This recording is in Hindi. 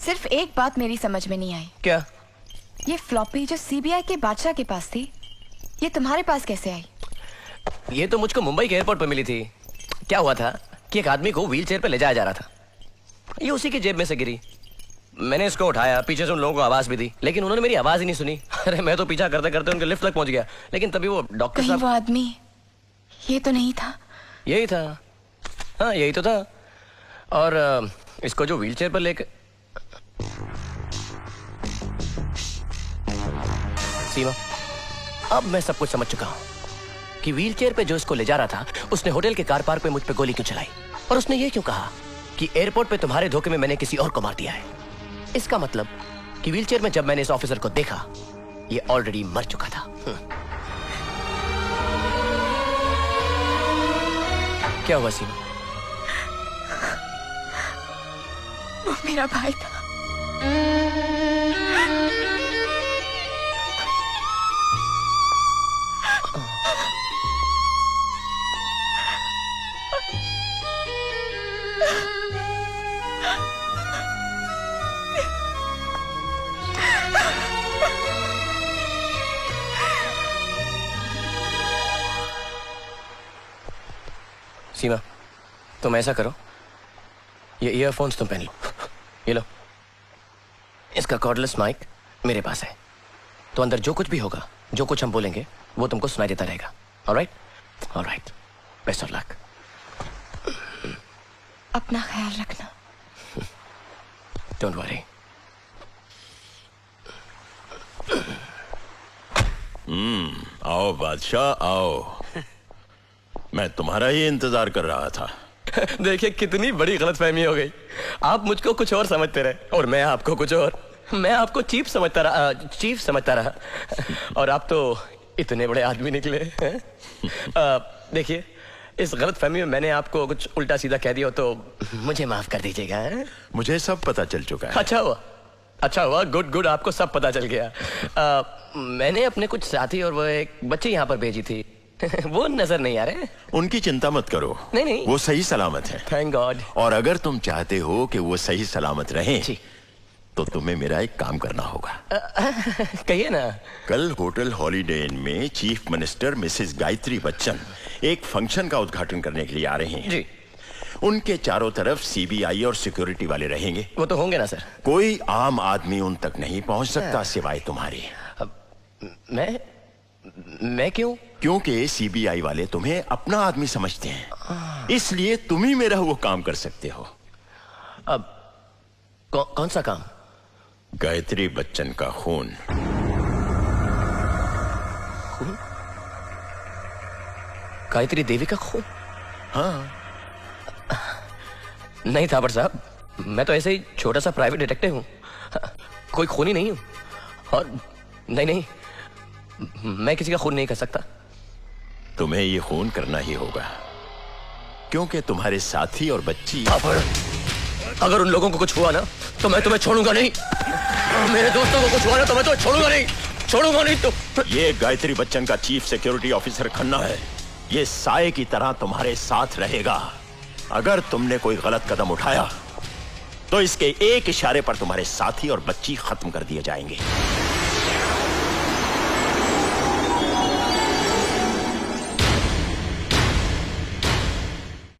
सिर्फ एक बात मेरी समझ में नहीं आई। क्या? ये फ्लॉपी जो सीबीआई के बादशाह के पास थी, ये तुम्हारे पास कैसे आई? ये तो मुझको मुंबई के एयरपोर्ट पर मिली थी। क्या हुआ था कि एक आदमी को व्हील चेयर पे ले जाया जा रहा था। ये उसी की जेब में से गिरी। मैंने इसको उठाया, पीछे से उन लोगों को आवाज भी दी, लेकिन उन्होंने मेरी आवाज ही नहीं सुनी। अरे मैं तो पीछा करते करते उनके लिफ्ट तक पहुंच गया, लेकिन तभी वो डॉक्टर साहब। वो आदमी ये तो नहीं था? यही था, हाँ यही तो था। और इसको जो व्हील चेयर पर लेकर सीमा, अब मैं सब कुछ समझ चुका हूं कि व्हील चेयर पे जो इसको ले जा रहा था, उसने होटल के कार पार्क पे मुझ पे गोली क्यों चलाई, और उसने ये क्यों कहा कि एयरपोर्ट पे तुम्हारे धोखे में मैंने किसी और को मार दिया है। इसका मतलब कि व्हील चेयर में जब मैंने इस ऑफिसर को देखा, ये ऑलरेडी मर चुका था। क्या हुआ सीमा? वो मेरा भाई था। सीमा, तुम ऐसा करो, ये ईयरफोन्स तुम पहन लो। ये लो, इसका कॉर्डलेस माइक मेरे पास है, तो अंदर जो कुछ भी होगा, जो कुछ हम बोलेंगे, वो तुमको सुनाई देता रहेगा। Alright? Alright, best of luck. अपना ख्याल रखना। Don't worry. आओ बादशाह आओ। मैं तुम्हारा ही इंतजार कर रहा था। देखिए कितनी बड़ी गलतफहमी हो गई। आप मुझको कुछ और समझते रहे और मैं आपको कुछ और। मैं आपको चीफ समझता रहा और आप तो इतने बड़े आदमी निकले। देखिए, इस गलतफहमी में मैंने आपको कुछ उल्टा सीधा कह दिया तो मुझे माफ कर दीजिएगा। मुझे सब पता चल चुका है। अच्छा हुआ, गुड, आपको सब पता चल गया। मैंने अपने कुछ साथी और वो एक बच्चे यहाँ पर भेजी थी। वो नजर नहीं आ रहे। उनकी चिंता मत करो। नहीं, वो सही सलामत है। Thank God. और अगर तुम चाहते हो कि वो सही सलामत रहें, तो तुम्हें मेरा एक काम करना होगा। कहिए ना। कल होटल हॉलीडे इन में chief minister Mrs Gayatri Bachchan एक फंक्शन का उद्घाटन करने के लिए आ रहे हैं जी। उनके चारों तरफ सीबीआई और सिक्योरिटी वाले रहेंगे। वो तो होंगे ना सर। कोई आम आदमी उन तक नहीं पहुंच सकता सिवाय तुम्हारे। मैं क्यों? क्योंकि सीबीआई वाले तुम्हें अपना आदमी समझते हैं, इसलिए तुम ही मेरा वो काम कर सकते हो। अब कौन सा काम? गायत्री बच्चन का खून। गायत्री देवी का खून? हाँ। नहीं थापर साहब, मैं तो ऐसे ही छोटा सा प्राइवेट डिटेक्टिव हूं, कोई खूनी नहीं हूं। और नहीं, मैं किसी का खून नहीं कर सकता। तुम्हें ये खून करना ही होगा, क्योंकि तुम्हारे साथी और बच्ची। अगर उन लोगों को कुछ हुआ ना तो मैं तुम्हें छोड़ूंगा नहीं। मेरे दोस्तों को कुछ हुआ ना तो मैं तुम्हें छोड़ूंगा नहीं तो। ये गायत्री बच्चन का चीफ सिक्योरिटी ऑफिसर खन्ना है। ये साए की तरह तुम्हारे साथ रहेगा। अगर तुमने कोई गलत कदम उठाया तो इसके एक इशारे पर तुम्हारे साथी और बच्ची खत्म कर दिए जाएंगे।